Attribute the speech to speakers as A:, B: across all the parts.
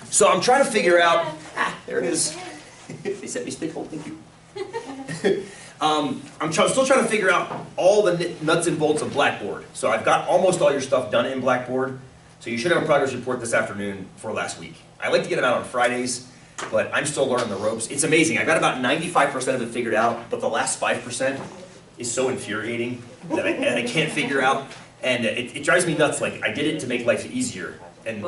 A: So I'm trying to figure out, there it is. They set me stick hole, thank you. I'm still trying to figure out all the nuts and bolts of Blackboard. So I've got almost all your stuff done in Blackboard. So you should have a progress report this afternoon for last week. I like to get them out on Fridays, but I'm still learning the ropes. It's amazing. I've got about 95% of it figured out, but the last 5% is so infuriating that I can't figure out. And it drives me nuts. Like, I did it to make life easier. And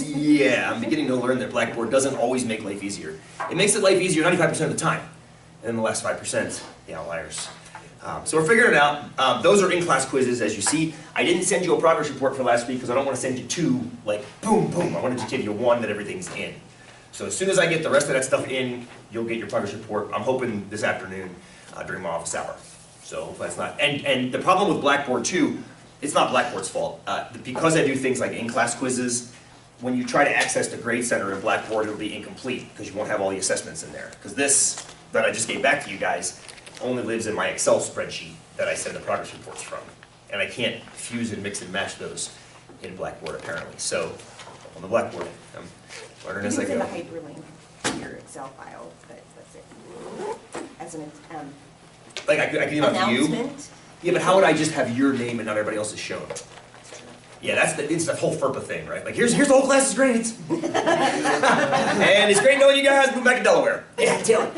A: yeah, I'm beginning to learn that Blackboard doesn't always make life easier. It makes it life easier 95% of the time. And then the last 5%, the outliers. So we're figuring it out. Those are in-class quizzes, as you see. I didn't send you a progress report for last week because I don't want to send you two, like, boom, boom. I wanted to give you one that everything's in. So as soon as I get the rest of that stuff in, you'll get your progress report. I'm hoping this afternoon during my office hour. So hopefully that's not, and the problem with Blackboard too, it's not Blackboard's fault. Because I do things like in-class quizzes, when you try to access the Grade Center in Blackboard, it'll be incomplete because you won't have all the assessments in there. Because this that I just gave back to you guys only lives in my Excel spreadsheet that I send the progress reports from. And I can't fuse and mix and match those in Blackboard apparently. So on the Blackboard, I'm learning as I go.
B: You can send a hyperlink to your Excel file, but that's it. As an
A: like I could email to you. Yeah, but how would I just have your name and not everybody else's shown? Yeah, it's the whole FERPA thing, right? Like, here's the whole class's grades. And it's great knowing you guys. Move back to Delaware. Yeah, Taylor.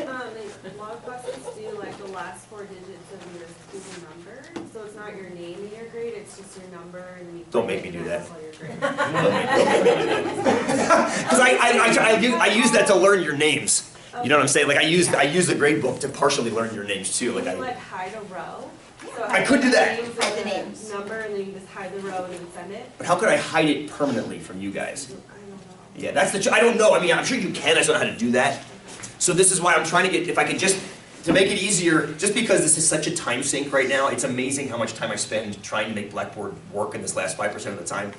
C: Log classes do like the last 4 digits of your student number, so it's not your name and your grade, it's just your number, and then you
A: don't make me do that.
C: Don't
A: make me do that. Because I use that to learn your names. You know what I'm saying? Like I use the grade book to partially learn your names too.
C: Like hide a row. So
A: I could do that.
C: Hide the names. Number, and then you just hide the row and then send it.
A: But how could I hide it permanently from you guys?
C: I don't know.
A: Yeah, that's I don't know. I mean, I'm sure you can. I just don't know how to do that. So this is why I'm trying to get, if I could just, to make it easier, just because this is such a time sink right now, it's amazing how much time I spend trying to make Blackboard work in this last 5% of the time.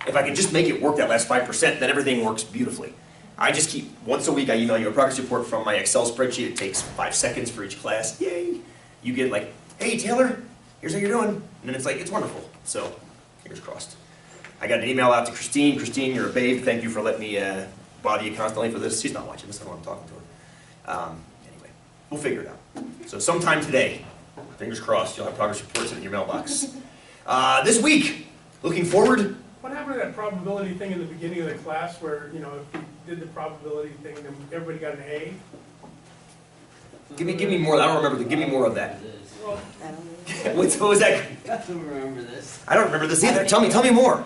A: If I could just make it work that last 5%, then everything works beautifully. I just keep, once a week I email you a progress report from my Excel spreadsheet. It takes 5 seconds for each class. Yay! You get like, hey Taylor, here's how you're doing. And then it's like, it's wonderful. So, fingers crossed. I got an email out to Christine. Christine, you're a babe. Thank you for letting me bother you constantly for this. She's not watching this, I know I'm talking to her. Anyway, we'll figure it out. So sometime today, fingers crossed, you'll have progress reports in your mailbox. This week, looking forward.
D: What happened to that probability thing in the beginning of the class where, you know, if we did the probability thing, then everybody got an A?
A: Give me more. I don't remember. Give me more of that.
D: Well,
A: what was that?
E: I don't remember this.
A: I don't remember this either. Tell me more.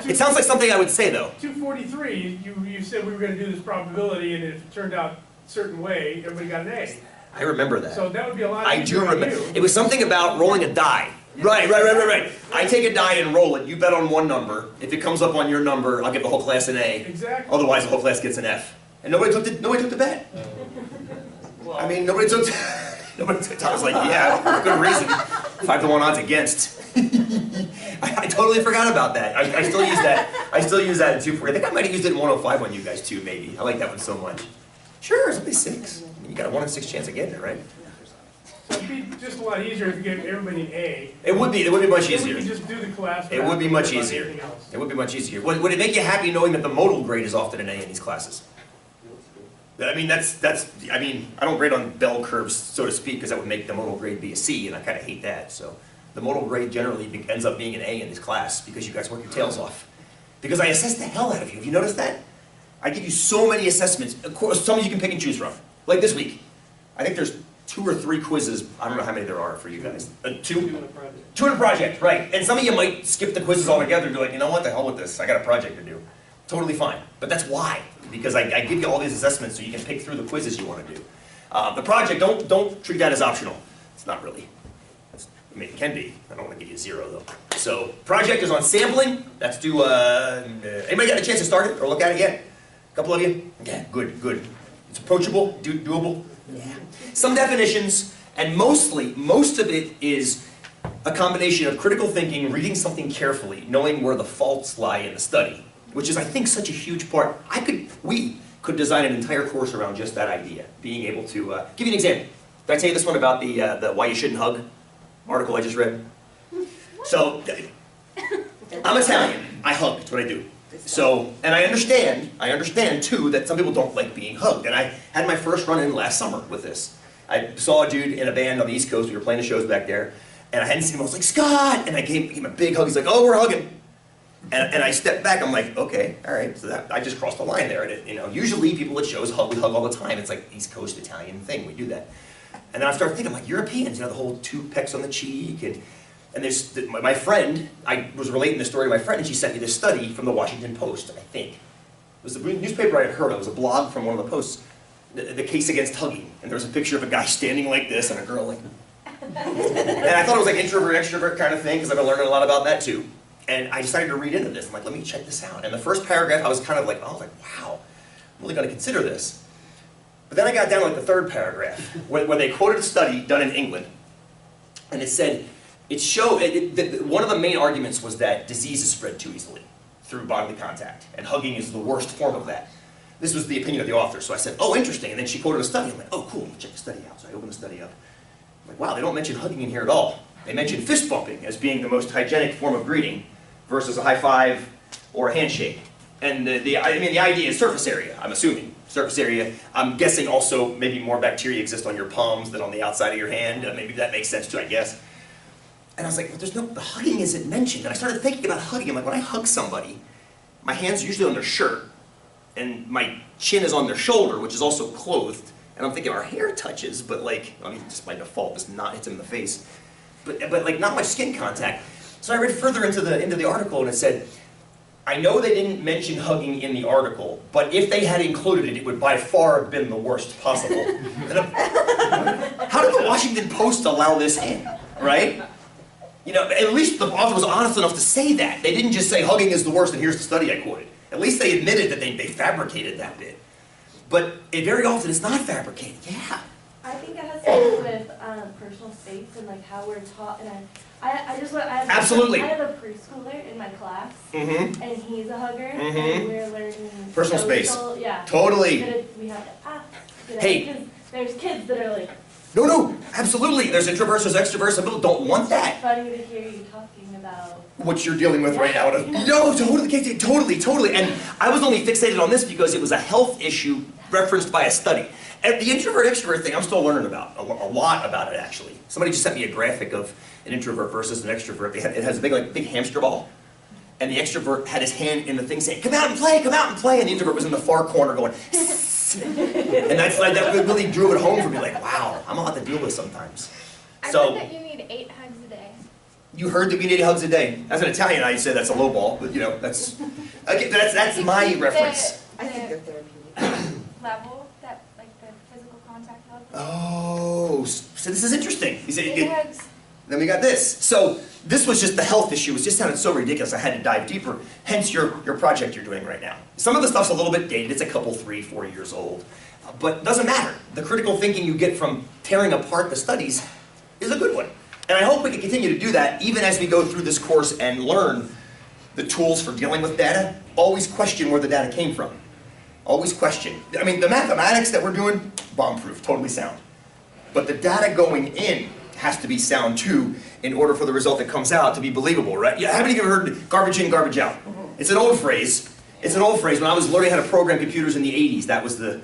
A: It sounds like something I would say though.
D: 243, you said we were going to do this probability, and if it turned out a certain way, everybody got an A.
A: I remember that.
D: So that would be a lot
A: I
D: easier
A: do
D: on
A: remember.
D: you.
A: It was something about rolling a die. Right. I take a die and roll it. You bet on one number. If it comes up on your number, I'll give the whole class an A.
D: Exactly.
A: Otherwise, the whole class gets an F. And nobody took the bet.
E: Well,
A: I mean, nobody took. I was like, yeah, good reason. 5-to-1 odds against. I totally forgot about that. I still use that. I still use that in 240. I think I might have used it in 105 on you guys too, maybe. I like that one so much. Sure, it's only 6. I mean, you got a 1 in 6 chance of getting it, right?
D: So it'd be just a lot easier if you gave everybody an A.
A: It would be much
D: Then
A: easier.
D: we could just do the class.
A: It would be much
D: without
A: easier.
D: anything else.
A: It would be much easier. Would it make you happy knowing that the modal grade is often an A in these classes? I mean, I mean, I don't grade on bell curves, so to speak, because that would make the modal grade be a C, and I kind of hate that. So the modal grade generally ends up being an A in this class because you guys work your tails off. Because I assess the hell out of you. Have you noticed that? I give you so many assessments. Of course, some you can pick and choose from. Like this week. I think there's 2 or 3 quizzes. I don't know how many there are for you guys. 2? 2 in a project, right. And some of you might skip the quizzes altogether and be like, you know what, the hell with this. I got a project to do. Totally fine. But that's why. Because I give you all these assessments so you can pick through the quizzes you want to do. The project, don't treat that as optional. It's not really. I mean, it can be. I don't want to give you a 0 though. So, project is on sampling. That's due, anybody got a chance to start it or look at it yet? A couple of you? Yeah, good. It's approachable, doable. Yeah. Some definitions, and most of it is a combination of critical thinking, reading something carefully, knowing where the faults lie in the study, which is, I think, such a huge part. We could design an entire course around just that idea, being able to, give you an example. Did I tell you this one about the Why You Shouldn't Hug article I just read? So, I'm Italian. I hug, that's what I do. So, and I understand too that some people don't like being hugged. And I had my first run-in last summer with this. I saw a dude in a band on the East Coast, we were playing the shows back there, and I hadn't seen him, I was like, Scott! And I gave him a big hug, he's like, oh, we're hugging. And I stepped back, I'm like, okay, all right, so that, I just crossed the line there. And you know, usually people at shows we hug all the time. It's like East Coast Italian thing, we do that. And then I started thinking, like, Europeans, you know, the whole two pecks on the cheek, and there's, my friend, I was relating the story to my friend, and she sent me this study from the Washington Post, I think. It was the newspaper I had heard of, it was a blog from one of the posts, the case against hugging. And there was a picture of a guy standing like this, and a girl like, and I thought it was like introvert, extrovert kind of thing, because I've been learning a lot about that too. And I decided to read into this. I'm like, let me check this out. And the first paragraph, I was kind of like, oh, wow, I'm really going to consider this. But then I got down to like the third paragraph, where they quoted a study done in England. And it said, one of the main arguments was that disease is spread too easily through bodily contact. And hugging is the worst form of that. This was the opinion of the author. So I said, oh, interesting. And then she quoted a study. I'm like, oh, cool, check the study out. So I opened the study up. I'm like, wow, they don't mention hugging in here at all. They mention fist bumping as being the most hygienic form of greeting versus a high five or a handshake. And the idea is surface area, I'm assuming. Surface area. I'm guessing also maybe more bacteria exist on your palms than on the outside of your hand. Maybe that makes sense too, I guess. And I was like, well, the hugging isn't mentioned. And I started thinking about hugging. I'm like, when I hug somebody, my hand's usually on their shirt, and my chin is on their shoulder, which is also clothed. And I'm thinking our hair touches, but like, I mean, just by default, it's not hits them in the face. But like not much skin contact. So I read further into the article, and it said, I know they didn't mention hugging in the article, but if they had included it, it would by far have been the worst possible. How did the Washington Post allow this in, right? You know, at least the author was honest enough to say that. They didn't just say hugging is the worst, and here's the study I quoted. At least they admitted that they fabricated that bit. But very often it's not fabricated, yeah.
F: I think it has to do with personal space and like how we're taught. And
A: Absolutely.
F: I have a preschooler in my class,
A: Mm-hmm.
F: and he's a hugger,
A: Mm-hmm.
F: and we're learning
A: Personal
F: social,
A: space.
F: Yeah.
A: Totally.
F: We have to ask.
A: Hey.
F: Because there's kids that are like.
A: No, absolutely. There's introverts, there's extroverts, some people don't want that.
F: It's funny to hear you talking about
A: What you're dealing with right now. No, totally. And I was only fixated on this because it was a health issue referenced by a study. And the introvert-extrovert thing, I'm still learning about, a lot about it actually. Somebody just sent me a graphic of an introvert versus an extrovert. It has a big hamster ball. And the extrovert had his hand in the thing saying, come out and play, and the introvert was in the far corner going, and that really drove it home for me, like, wow, I'm a lot to deal with sometimes.
G: I
A: So,
G: heard that you need 8 hugs a day.
A: you heard that we need 8 hugs a day. As an Italian, I say that's a low ball, but you know, that's my
G: keep
A: reference.
B: I think they're therapeutic.
G: Level, that, like the physical contact level.
A: Oh, so this is interesting. You say,
G: 8 hugs.
A: then we got this. So this was just the health issue. It just sounded so ridiculous I had to dive deeper. Hence your project you're doing right now. Some of the stuff's a little bit dated. It's a couple, 3, 4 years old. But it doesn't matter. The critical thinking you get from tearing apart the studies is a good one. And I hope we can continue to do that even as we go through this course and learn the tools for dealing with data. Always question where the data came from. Always question. I mean, the mathematics that we're doing, bomb-proof, totally sound. But the data going in has to be sound too in order for the result that comes out to be believable, right? Yeah, haven't you ever heard garbage in, garbage out? It's an old phrase. It's an old phrase. When I was learning how to program computers in the 80s, that was the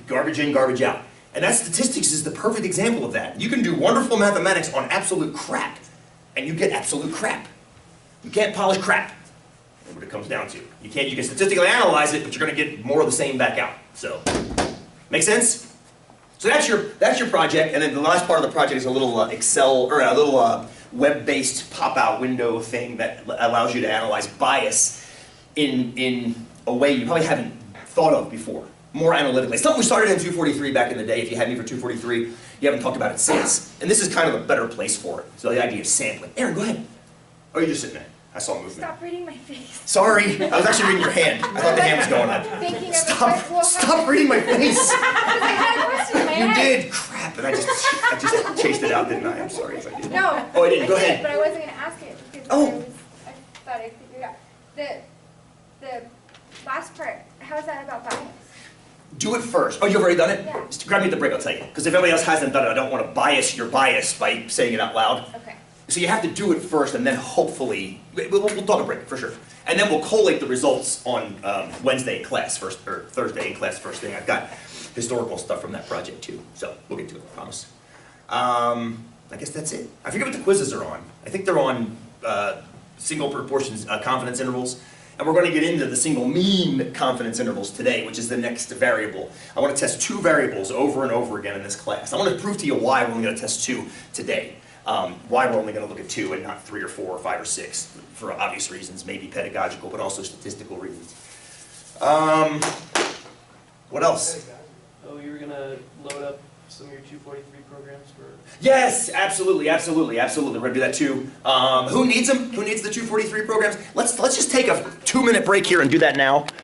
A: garbage in, garbage out. And that statistics is the perfect example of that. You can do wonderful mathematics on absolute crap, and you get absolute crap. You can't polish crap. That's what it comes down to. You can statistically analyze it, but you're going to get more of the same back out. So, make sense? So that's your project, and then the last part of the project is a little Excel, or a little web-based pop-out window thing that allows you to analyze bias in a way you probably haven't thought of before, more analytically. Something we started in 243 back in the day. If you had me for 243, you haven't talked about it since. And this is kind of a better place for it. So the idea of sampling. Aaron, go ahead. Oh, you're just sitting there. I saw movement.
G: Stop reading my face.
A: Sorry, I was actually reading your hand. I thought the hand was going up.
G: Thinking of
A: Stop reading my face.
G: I had a question in my
A: You
G: head.
A: did. Crap, and I just chased it out, didn't I? I'm sorry if I did.
G: No.
A: Oh, I didn't. Go
G: did,
A: ahead.
G: But I wasn't going to ask it because
A: Oh.
G: I thought I figured out. The last part, how is that about bias?
A: Do it first. Oh, you've already done it?
G: Yeah.
A: Just grab me at the break, I'll tell you. Because if anybody else hasn't done it, I don't want to bias your bias by saying it out loud.
G: Okay.
A: So you have to do it first, and then hopefully, we'll talk a break, for sure. And then we'll collate the results on Wednesday in class, or Thursday in class, first thing. I've got historical stuff from that project too, so we'll get to it, I promise. I guess that's it. I forget what the quizzes are on. I think they're on single proportions, confidence intervals. And we're going to get into the single mean confidence intervals today, which is the next variable. I want to test 2 variables over and over again in this class. I want to prove to you why we're only going to test 2 today. Why we're only going to look at 2 and not 3 or 4 or 5 or 6, for obvious reasons, maybe pedagogical, but also statistical reasons. What else?
E: Oh, you were gonna load up some of your 243 programs for...
A: Yes, absolutely, absolutely, absolutely. We're going to do that too. Who needs them? Who needs the 243 programs? Let's just take a 2-minute break here and do that now.